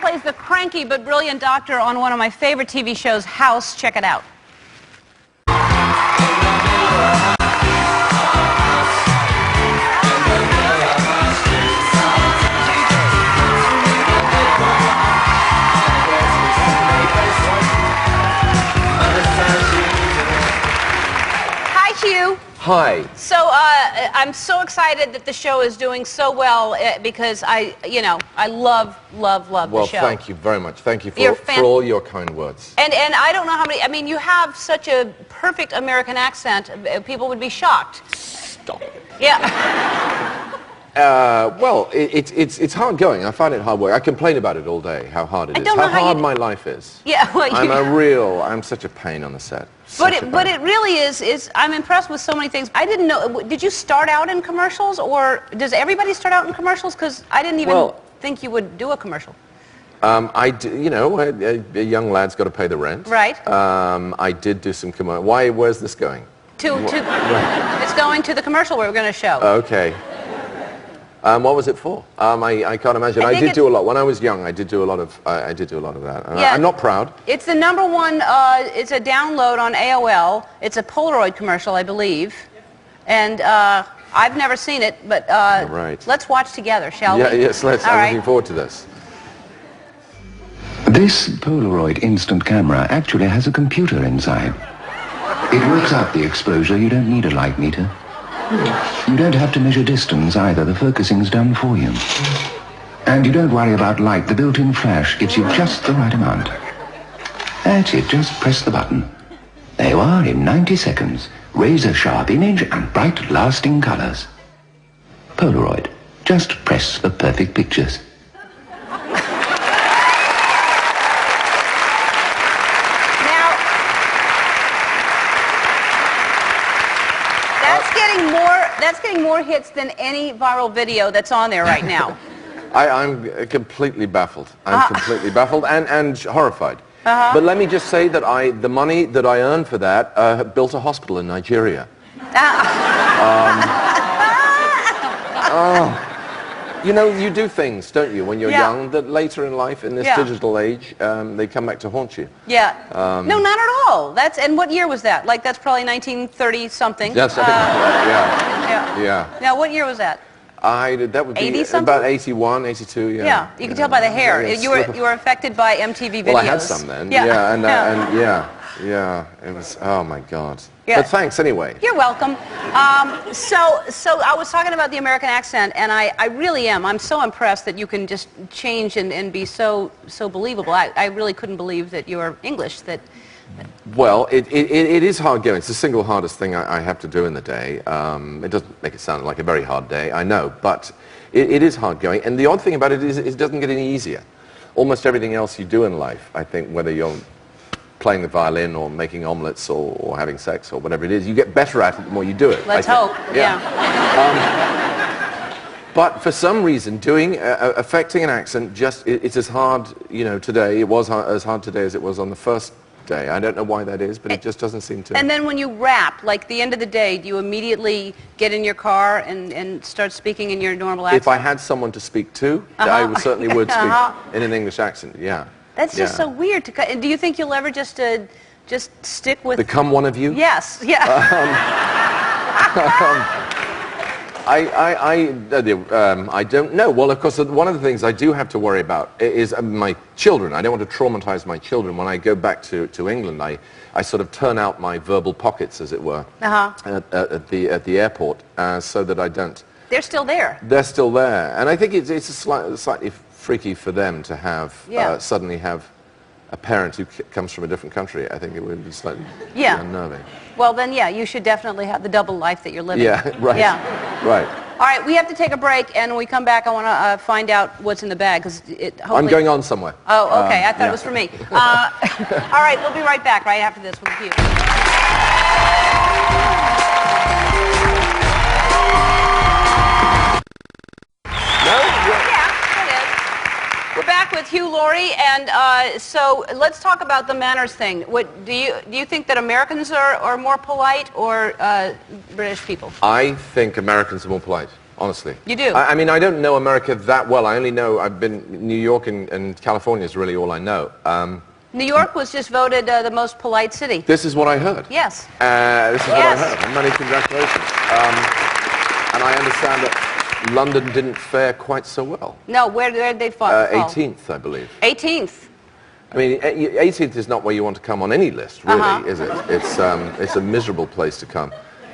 plays the cranky but brilliant doctor on one of my favorite TV shows, House. Check it out. Hi, Hugh. Hi. So I'm so excited that the show is doing so well because I love the show. Well, thank you very much. Thank you for all your kind words. And I don't know how many. I mean, you have such a perfect American accent. People would be shocked. Stop it. Yeah. Well, it's hard going. I find it hard work. I complain about it all day. How hard it is. How hard my life is. Yeah. Well, I'm such a pain on the set. But it really is. I'm impressed with so many things. I didn't know. Did you start out in commercials, or does everybody start out in commercials? Because I didn't even think you would do a commercial. A young lad's got to pay the rent. Right. I did do some commercial. Where's this going? It's going to the commercial we're going to show. Okay. What was it for? I can't imagine. I did do a lot when I was young. I did do a lot of that. And yeah, I'm not proud. It's the #1. It's a download on AOL. It's a Polaroid commercial, I believe, and I've never seen it. But right. Let's watch together, shall we? Yes, let's. I'm looking forward to this. This Polaroid instant camera actually has a computer inside. It works out the exposure. You don't need a light meter. You don't have to measure distance either, the focusing's done for you. And you don't worry about light, the built-in flash gives you just the right amount. That's it, just press the button. There you are in 90 seconds. Razor-sharp image and bright, lasting colours. Polaroid, just press for perfect pictures. That's getting more hits than any viral video that's on there right now. I'm completely baffled. I'm completely baffled and horrified. But let me just say that the money that I earned for that built a hospital in Nigeria. You know, you do things, don't you, when you're young, that later in life, in this digital age, they come back to haunt you. Yeah. No, not at all. And what year was that? Like, that's probably 1930-something. That's yeah. Now, what year was that? That would be about 81, 82, yeah. Yeah, you can tell by the hair. You were affected by MTV videos. Well, I had some then. Yeah, it was, oh my God. Yeah. But thanks anyway. You're welcome. So I was talking about the American accent, and I really am. I'm so impressed that you can just change and be so believable. I really couldn't believe that you're English. Well, it is hard going. It's the single hardest thing I have to do in the day. It doesn't make it sound like a very hard day, I know, but it is hard going. And the odd thing about it is it doesn't get any easier. Almost everything else you do in life, I think, whether you're playing the violin or making omelets or having sex or whatever it is, you get better at it the more you do it. Let's hope. Yeah. But for some reason, affecting an accent it's as hard, today. It was as hard today as it was on the first day. I don't know why that is, but it just doesn't seem to. And then when you rap, like the end of the day, do you immediately get in your car and start speaking in your normal accent? If I had someone to speak to, I certainly would speak in an English accent, yeah. That's just so weird. Do you think you'll ever just stick with... Become one of you? Yes, yeah. I don't know. Well, of course, one of the things I do have to worry about is my children. I don't want to traumatize my children. When I go back to England, I sort of turn out my verbal pockets, as it were, at the airport, so that I don't... They're still there. They're still there. And I think it's slightly freaky for them to have suddenly have a parent who comes from a different country. I think it would be slightly unnerving. Well, then, you should definitely have the double life that you're living. Yeah, right. Yeah. Right. All right, we have to take a break, and when we come back, I want to find out what's in the bag. I'm going on somewhere. Oh, okay. I thought it was for me. All right, we'll be right back right after this with Hugh. We're back with Hugh, Laurie, and so let's talk about the manners thing. Do you think that Americans are more polite or British people? I think Americans are more polite. honestly. You do? I mean, I don't know America that well. I only know, I've been, New York and California is really all I know. New York was just voted the most polite city. This is what I heard. Yes. This is what I heard. Many congratulations. And I understand that London didn't fare quite so well. No, where did they fall? 18th, I believe. 18th. I mean, 18th is not where you want to come on any list, really, is it? It's a miserable place to come.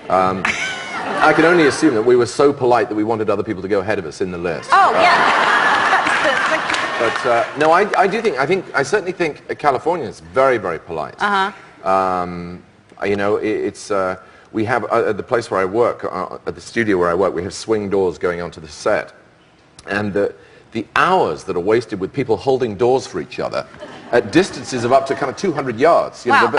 I can only assume that we were so polite that we wanted other people to go ahead of us in the list. Oh, yeah. But no, I certainly think California is very, very polite. You know, we have, at the place where I work, at the studio where I work, we have swing doors going onto the set. And the hours that are wasted with people holding doors for each other at distances of up to kind of 200 yards. You know,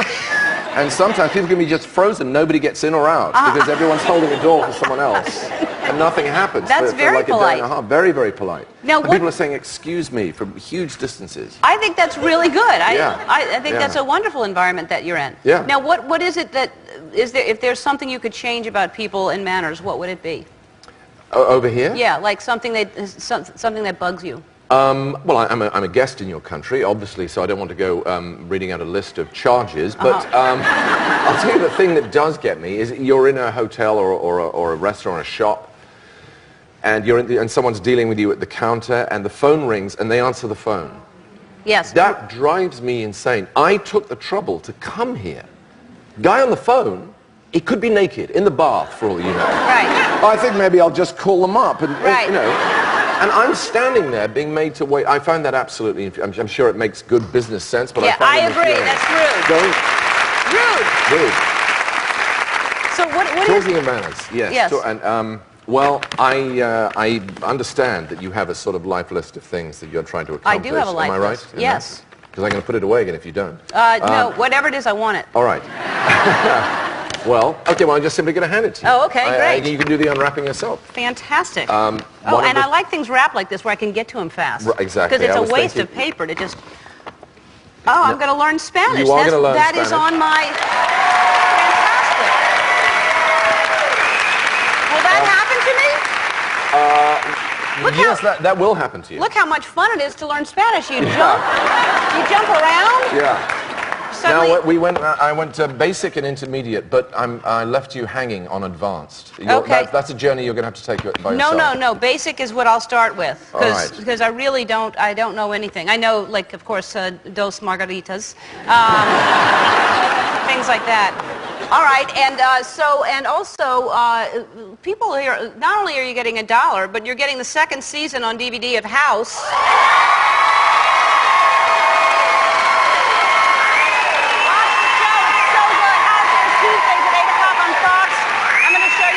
and sometimes people can be just frozen, nobody gets in or out because everyone's holding a door for someone else. And nothing happens. That's for very like polite. A day and a half. Very, very polite. Now, and people are saying, excuse me, from huge distances. I think that's really good. I think Yeah. that's a wonderful environment that you're in. Yeah. Now, what is it that, if there's something you could change about people and manners, what would it be? Over here? Yeah, like something that bugs you. Well, I'm a guest in your country, obviously, so I don't want to go reading out a list of charges, but I'll tell you the thing that does get me is you're in a hotel or a restaurant or a shop, and and someone's dealing with you at the counter, and the phone rings, and they answer the phone. Yes. That drives me insane. I took the trouble to come here. Guy on the phone, he could be naked in the bath, for all you know. Right. I think maybe I'll just call them up, and Right. you know. And I'm standing there being made to wait. I find that absolutely, I'm sure it makes good business sense, but Yeah, I find agree. That's rude. Rude. So what is Talking of manners, yes. Yes. And, well, I understand that you have a sort of life list of things that you're trying to accomplish. I do have a life Am I right? list. Yes. Because I'm going to put it away again if you don't. no, whatever it is, I want it. All right. Well, okay, well, I'm just simply going to hand it to you. Oh, okay, great. You can do the unwrapping yourself. Fantastic. And I like things wrapped like this where I can get to them fast. Exactly. Because it's a waste of paper to just... Oh, I'm going to learn Spanish. You are going to learn That Spanish. is on my... Fantastic. Will that happen to me? Yes, that will happen to you. Look how much fun it is to learn Spanish. You jump around. Yeah. Suddenly, Now, I went to basic and intermediate, but I left you hanging on advanced. Okay. That's a journey you're going to have to take by yourself. No. Basic is what I'll start with. All right. Because I really don't know anything. I know, like, of course, dos margaritas. Things like that. All right, and also, people here, not only are you getting $1, but you're getting the second season on DVD of House.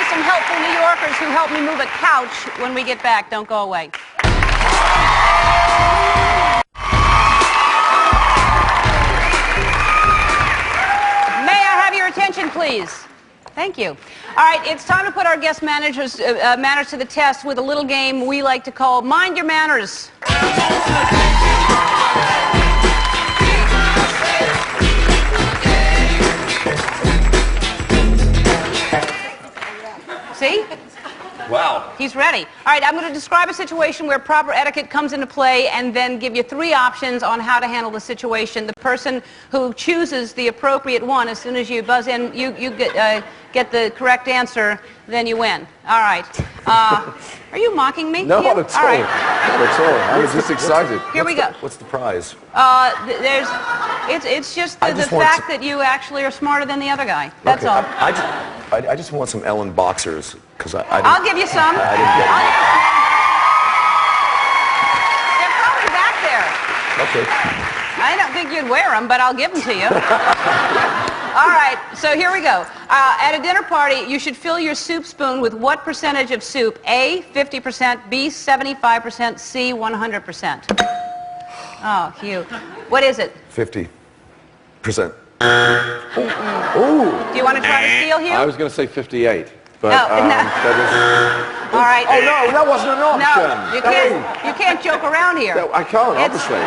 Some helpful New Yorkers who helped me move a couch when we get back. Don't go away. May I have your attention, please? Thank you. All right, it's time to put our guest manners to the test with a little game we like to call Mind Your Manners. See? Wow. He's ready. All right, I'm going to describe a situation where proper etiquette comes into play and then give you 3 options on how to handle the situation. The person who chooses the appropriate one, as soon as you buzz in, you get the correct answer, then you win. All right. Are you mocking me? No, Hugh? not at all. All right. Not at all. I was just excited. Here we go. What's the prize? It's just the just want fact that you actually are smarter than the other guy. That's all. I just want some Ellen boxers because I didn't, I'll give you some. I didn't get any. They're probably back there. Okay. I don't think you'd wear them, but I'll give them to you. All right, so here we go. At a dinner party, you should fill your soup spoon with what percentage of soup? A, 50%, B, 75%, C, 100%. Oh, Hugh. What is it? 50%. Do you want to try to steal, Hugh? I was going to say 58, but No. that All right. is... Oh, no, that wasn't an option. No, you can't joke around here. No, I can't, It's- obviously.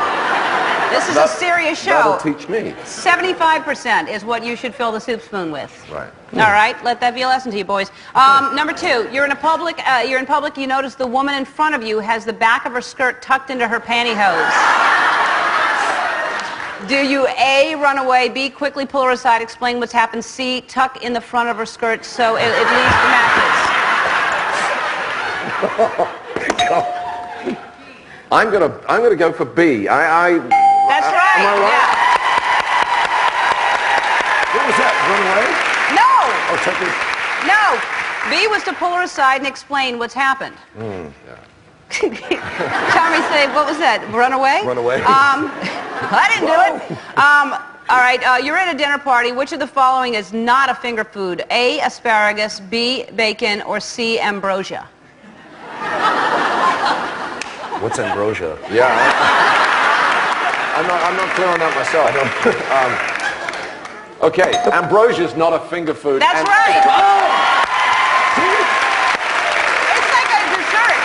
This is a serious show. That'll teach me. 75% is what you should fill the soup spoon with. Right. All right, let that be a lesson to you, boys. Number 2, you're in public. You notice the woman in front of you has the back of her skirt tucked into her pantyhose. Do you A, run away, B, quickly pull her aside, explain what's happened, C, tuck in the front of her skirt so it leaves the mattress? I'm gonna go for B. That's right. Am I right? Yeah. What was that? Run away? No. Oh, check it. No. B was to pull her aside and explain what's happened. Tommy said, what was that? Run away? Run away. I didn't do it. All right, you're at a dinner party. Which of the following is not a finger food? A, asparagus, B, bacon, or C, ambrosia? What's ambrosia? Yeah. I'm not clear on that myself. Okay, ambrosia's not a finger food. That's right. It's like a dessert.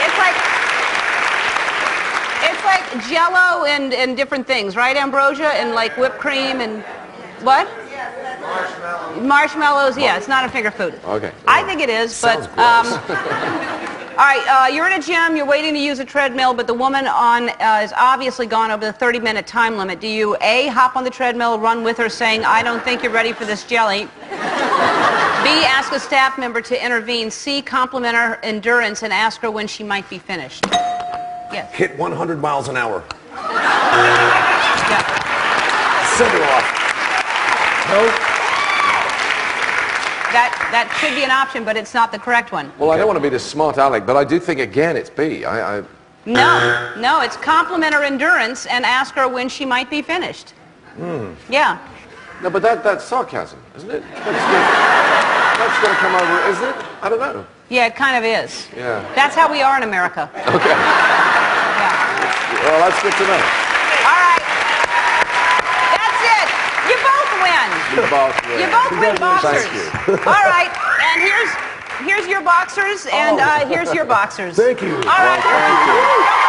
It's like Jell-O and different things, right? Ambrosia and like whipped cream and what? Marshmallows. Yeah, it's not a finger food. Okay. I think it is, but. All right, you're in a gym, you're waiting to use a treadmill, but the woman is obviously gone over the 30-minute time limit. Do you A, hop on the treadmill, run with her saying, I don't think you're ready for this jelly? B, ask a staff member to intervene. C, compliment her endurance and ask her when she might be finished. Yes. Hit 100 miles an hour. Yeah. Send her off. No? That could be an option, but it's not the correct one. Well, I don't want to be the smart aleck, but I do think, again, it's B. No, it's compliment her endurance and ask her when she might be finished. Yeah. No, but that's sarcasm, isn't it? That's going to come over, isn't it? I don't know. Yeah, it kind of is. Yeah. That's how we are in America. Okay. Yeah. Well, that's good to know. All right. That's it. You both win. You both win boxers. Thank you. All right. And here's your boxers, and here's your boxers. Thank you. All right. Well, thank you.